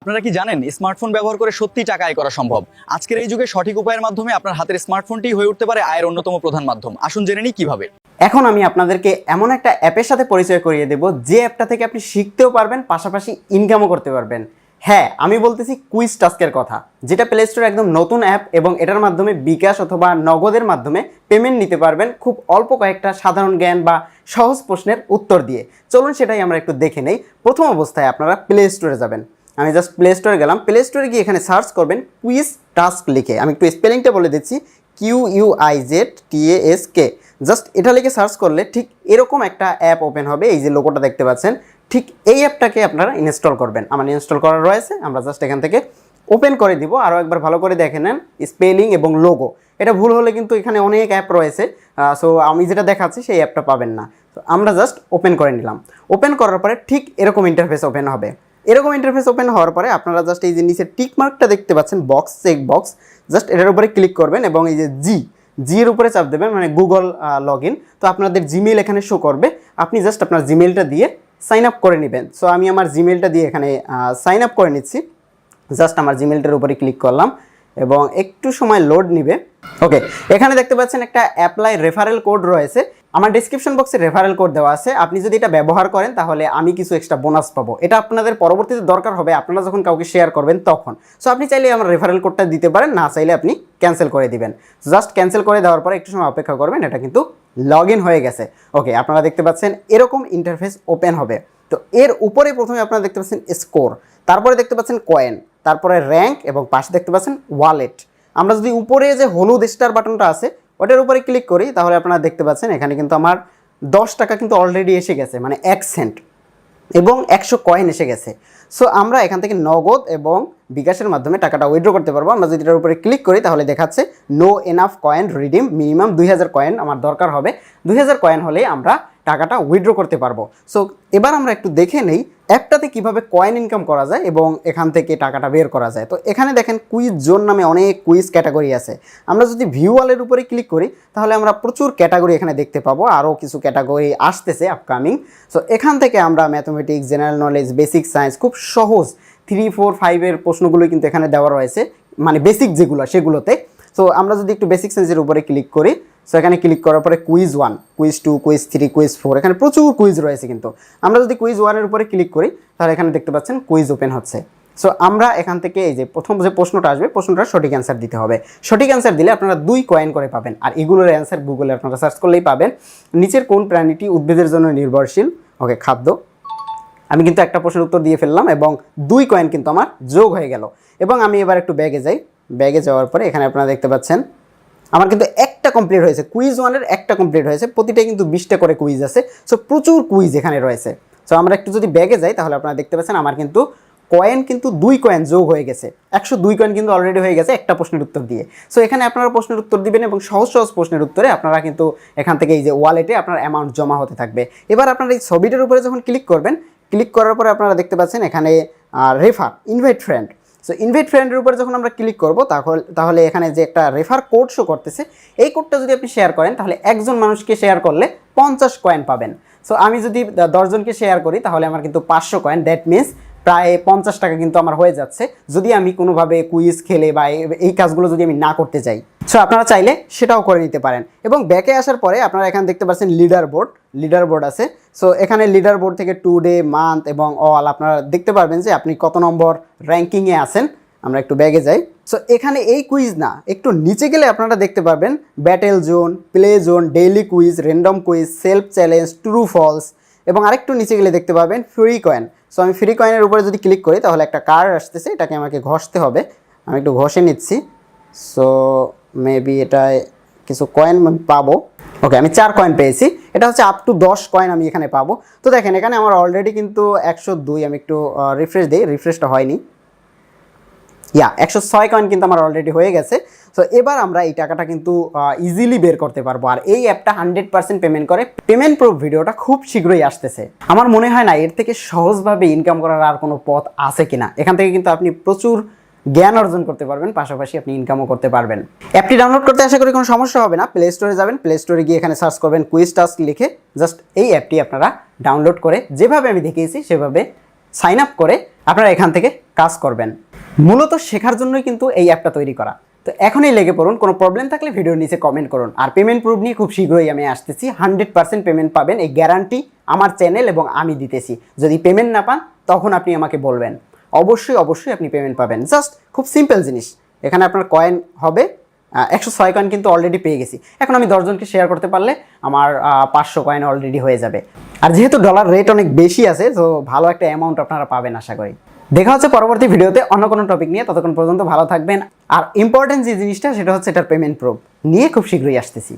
আপনারা কি জানেন স্মার্টফোন ব্যবহার করে সত্যি টাকা আয় করা সম্ভব? আজকের এই যুগে সঠিক উপায়ের মাধ্যমে আপনার হাতের স্মার্টফোনটি হয়ে উঠতে পারে আয়ের অন্যতম প্রধান মাধ্যম। আসুন জেনে নিই কিভাবে। এখন আমি আপনাদেরকে এমন একটা অ্যাপের সাথে পরিচয় করিয়ে দেব যে অ্যাপটা থেকে আপনি শিখতেও পারবেন, পাশাপাশি ইনকামও করতে পারবেন। হ্যাঁ, আমি বলতেছি কুইজ টাস্কের কথা, যেটা প্লে স্টোরে একদম নতুন অ্যাপ এবং এটার মাধ্যমে বিকাশ অথবা নগদের মাধ্যমে পেমেন্ট নিতে পারবেন খুব অল্প কয়েকটা সাধারণ জ্ঞান বা সহজ প্রশ্নের উত্তর দিয়ে। চলুন সেটাই আমরা একটু দেখে নেই। প্রথম অবস্থায় আপনারা প্লে স্টোরে যাবেন। আমি জাস্ট প্লে স্টোরে গেলাম। প্লে স্টোরে গিয়ে এখানে সার্চ করবেন কুইজ টাস্ক লিখে। আমি একটু স্পেলিংটা বলে দিচ্ছি, QUIZTASK। জাস্ট এটা লিখে সার্চ করলে ঠিক এরকম একটা অ্যাপ ওপেন হবে। এই যে লোগোটা দেখতে পাচ্ছেন, ঠিক এই অ্যাপটাকে আপনারা ইনস্টল করবেন। আমার ইনস্টল করা রয়েছে, আমরা জাস্ট এখান থেকে ওপেন করে দিব। আরও একবার ভালো করে দেখে নেন স্পেলিং এবং লোগো। এটা ভুল হলে কিন্তু এখানে অনেক অ্যাপ রয়েছে, সো আমি যেটা দেখাচ্ছি সেই অ্যাপটা পাবেন না। তো আমরা জাস্ট ওপেন করে নিলাম। ওপেন করার পরে ঠিক এরকম ইন্টারফেস ওপেন হবে। এরকম ইন্টারফেস ওপেন হওয়ার পরে আপনারা জাস্ট এই যে নিচে টিক মার্কটা দেখতে পাচ্ছেন, বক্স, চেক বক্স, জাস্ট এটার উপরে ক্লিক করবেন এবং এই যে জি এর উপরে চাপ দেবেন, মানে গুগল লগ ইন। তো আপনাদের জিমেইল এখানে শো করবে। আপনি জাস্ট আপনার জিমেইলটা দিয়ে সাইন আপ করে নেবেন। সো আমি আমার জিমেইলটা দিয়ে এখানে সাইন আপ করে নিচ্ছি। জাস্ট আমার জিমেইলটার উপরে ক্লিক করলাম এবং একটু সময় লোড নিবে। ওকে, এখানে দেখতে পাচ্ছেন একটা অ্যাপ্লাই রেফারেল কোড রয়েছে। আমার ডেসক্রিপশন বক্সে রেফারেল কোড দেওয়া আছে। আপনি যদি এটা ব্যবহার করেন তাহলে আমি কিছু এক্সট্রা বোনাস পাবো। এটা আপনাদের পরবর্তীতে দরকার হবে, আপনারা যখন কাউকে শেয়ার করবেন তখন। সো আপনি চাইলে আমার রেফারেল কোডটা দিতে পারেন, না চাইলে আপনি ক্যান্সেল করে দিবেন। জাস্ট ক্যান্সেল করে দেওয়ার পরে একটু সময় অপেক্ষা করবেন, এটা কিন্তু লগ ইন হয়ে গেছে। ওকে, আপনারা দেখতে পাচ্ছেন এরকম ইন্টারফেস ওপেন হবে। তো এর উপরে প্রথমে আপনারা দেখতে পাচ্ছেন স্কোর, তারপরে দেখতে পাচ্ছেন কয়েন, তারপরে র্যাঙ্ক এবং পাশে দেখতে পাচ্ছেন ওয়ালেট। আমরা যদি উপরে যে হলুদ স্টার বাটনটা আছে ওটার উপরে ক্লিক করি তাহলে আপনারা দেখতে পাচ্ছেন এখানে কিন্তু আমার 10 টাকা কিন্তু অলরেডি এসে গেছে, মানে 1 সেন্ট, এবং 100 কয়েন এসে গেছে। সো আমরা এখান থেকে নগদ এবং বিকাশের মাধ্যমে টাকাটা উইথড্র করতে পারবো। আমরা যদি এটার উপরে ক্লিক করি তাহলে দেখাচ্ছে no enough coin redeem, minimum 2000 coin আমার দরকার হবে। 2000 কয়েন হলেই আমরা টাকাটা উইথড্র করতে পারবো। সো এবার আমরা একটু দেখে নেই অ্যাপটাতে কিভাবে কয়েন ইনকাম করা যায় এবং এখান থেকে টাকাটা বের করা যায়। তো এখানে দেখেন কুইজ জোন নামে অনেক কুইজ ক্যাটাগরি আছে। আমরা যদি ভিউ ওয়ালের উপরে ক্লিক করি তাহলে আমরা প্রচুর ক্যাটাগরি এখানে দেখতে পাবো, আরও কিছু ক্যাটাগরি আসতেছে আপকামিং। সো এখান থেকে আমরা mathematics, general knowledge, basic science, খুব সহজ 3, 4, 5 পশ্নগুলো কিন্তু এখানে দেওয়া রয়েছে, মানে বেসিক যেগুলো সেগুলোতে। সো আমরা যদি একটু বেসিক সায়েন্সের উপরে ক্লিক করি, সো এখানে ক্লিক করার পরে কুইজ 1, কুইজ 2, কুইজ 3, কুইজ 4, এখানে প্রচুর কুইজ রয়েছে। কিন্তু আমরা যদি কুইজ 1-এর উপরে ক্লিক করি তাহলে এখানে দেখতে পাচ্ছেন কুইজ ওপেন হচ্ছে। সো আমরা এখান থেকে এই যে প্রথম যে প্রশ্নটা আসবে, প্রশ্নটার সঠিক অ্যান্সার দিতে হবে। সঠিক অ্যান্সার দিলে আপনারা 2 কয়েন করে পাবেন। আর এগুলোর অ্যান্সার গুগলে আপনারা সার্চ করলেই পাবেন। নিচের কোন প্রাণীটি উদ্ভিদের জন্য নির্ভরশীল? ওকে, খাদ্য। আমি কিন্তু একটা প্রশ্নের উত্তর দিয়ে ফেললাম এবং 2 কয়েন কিন্তু আমার যোগ হয়ে গেল। এবং আমি এবার একটু ব্যাগে যাই। ব্যাগে যাওয়ার পরে এখানে আপনারা দেখতে পাচ্ছেন আমার কিন্তু একটা কমপ্লিট হয়েছে। কুইজ 1-এর একটা কমপ্লিট হয়েছে। প্রতিটাই কিন্তু 20টা করে কুইজ আছে। সো প্রচুর কুইজ এখানে রয়েছে। সো আমরা একটু যদি ব্যাগে যাই তাহলে আপনারা দেখতে পাচ্ছেন আমার কিন্তু কয়েন কিন্তু 2 কয়েন যোগ হয়ে গেছে। 102 কয়েন কিন্তু অলরেডি হয়ে গেছে একটা প্রশ্নের উত্তর দিয়ে। সো এখানে আপনারা প্রশ্নের উত্তর দিবেন এবং সহজ সহজ প্রশ্নের উত্তরে আপনারা কিন্তু এখান থেকে এই যে ওয়ালেটে আপনার অ্যামাউন্ট জমা হতে থাকবে। এবার আপনারা এই ছবিটার উপরে যখন ক্লিক করবেন, ক্লিক করার পরে আপনারা দেখতে পাচ্ছেন এখানে refer, invite friend. So invite ফ্রেন্ডের উপরে যখন আমরা ক্লিক করব তাহলে এখানে যে একটা রেফার কোড শো করতেছে, এই কোডটা যদি আপনি শেয়ার করেন তাহলে একজন মানুষকে শেয়ার করলে 50 কয়েন পাবেন। সো আমি যদি 10 জনকে শেয়ার করি তাহলে আমার কিন্তু 500 কয়েন, দ্যাট মিনস প্রায় 50 টাকা কিন্তু আমার হয়ে যাচ্ছে, যদি আমি কোনোভাবে কুইজ খেলে বা এই কাজগুলো যদি আমি না করতে চাই। সো আপনারা চাইলে সেটাও করে নিতে পারেন। এবং ব্যাকে আসার পরে আপনারা এখানে দেখতে পাচ্ছেন লিডার বোর্ড আছে। সো এখানে লিডার বোর্ড থেকে টুডে, মান্থ এবং অল আপনারা দেখতে পারবেন যে আপনি কত নম্বর র্যাঙ্কিংয়ে আছেন। আমরা একটু ব্যাগে যাই। সো এখানে এই কুইজ না, একটু নিচে গেলে আপনারা দেখতে পারবেন battle zone, play zone, daily quiz, random quiz, self challenge, true false, এবং আরেকটু নিচে গেলে দেখতে পাবেন ফ্রি কয়েন। সো আমি ফ্রি কয়েনের উপরে যদি ক্লিক করি তাহলে একটা কার্ড আসতেছে, এটাকে আমাকে ঘষতে হবে। আমি একটু ঘষে নিচ্ছি। সো মেবি এটায় কিছু কয়েন আমি পাবো। ওকে, আমি 4 কয়েন পেয়েছি। এটা হচ্ছে আপ টু 10 কয়েন আমি এখানে পাবো। তো দেখেন এখানে আমার অলরেডি কিন্তু 102, আমি একটু রিফ্রেশ দিই, রিফ্রেশটা হয়নি। 106 কয়েন কিন্তু আমার অলরেডি হয়ে গেছে। সো এবার আমরা এই টাকাটা কিন্তু ইজিলি বের করতে পারবো। আর এই অ্যাপটা 100% পেমেন্ট করে। পেমেন্ট প্রুফ ভিডিওটা খুব শীঘ্রই আসতেছে। আমার মনে হয় না এর থেকে সহজভাবে ইনকাম করার আর কোনো পথ আছে কিনা। এখান থেকে কিন্তু আপনি প্রচুর জ্ঞান অর্জন করতে পারবেন, পাশাপাশি আপনি ইনকামও করতে পারবেন। অ্যাপটি ডাউনলোড করতে আশা করি কোনো সমস্যা হবে না। প্লে স্টোরে যাবেন, প্লে স্টোরে গিয়ে এখানে সার্চ করবেন কুইজ টাস্ক লিখে। জাস্ট এই অ্যাপটি আপনারা ডাউনলোড করে যেভাবে আমি দেখিয়েছি সেভাবে সাইন আপ করে আপনারা এখান থেকে কাজ করবেন। মূলত শেখার জন্যই কিন্তু এই অ্যাপটা তৈরি করা। তো এখনই লেগে পড়ুন, কোনো প্রবলেম থাকলে ভিডিওর নিচে কমেন্ট করুন। আর পেমেন্ট প্রুফ নিয়ে খুব শীঘ্রই আমি আসতেছি, 100% পেমেন্ট পাবেন, এই গ্যারান্টি আমার চ্যানেল এবং আমি দিতেছি। যদি পেমেন্ট না পান তখন আপনি আমাকে বলবেন, অবশ্যই অবশ্যই আপনি পেমেন্ট পাবেন। জাস্ট খুব সিম্পল জিনিস, এখানে আপনার কয়েন হবে 106 কয়েন কিন্তু অলরেডি পেয়ে গেছি। এখন আমি 10 জনকে শেয়ার করতে পারলে আমার 500 কয়েন অলরেডি হয়ে যাবে। আর যেহেতু ডলার রেট অনেক বেশি আছে, তো ভালো একটা অ্যামাউন্ট আপনারা পাবেন আশা করি। দেখা হচ্ছে পরবর্তী ভিডিওতে অন্য কোনো টপিক নিয়ে। ততক্ষণ পর্যন্ত ভালো থাকবেন। আর ইম্পর্টেন্ট যে জিনিসটা সেটা হচ্ছে এটার পেমেন্ট প্রুফ নিয়ে খুব শীঘ্রই আসতেছি।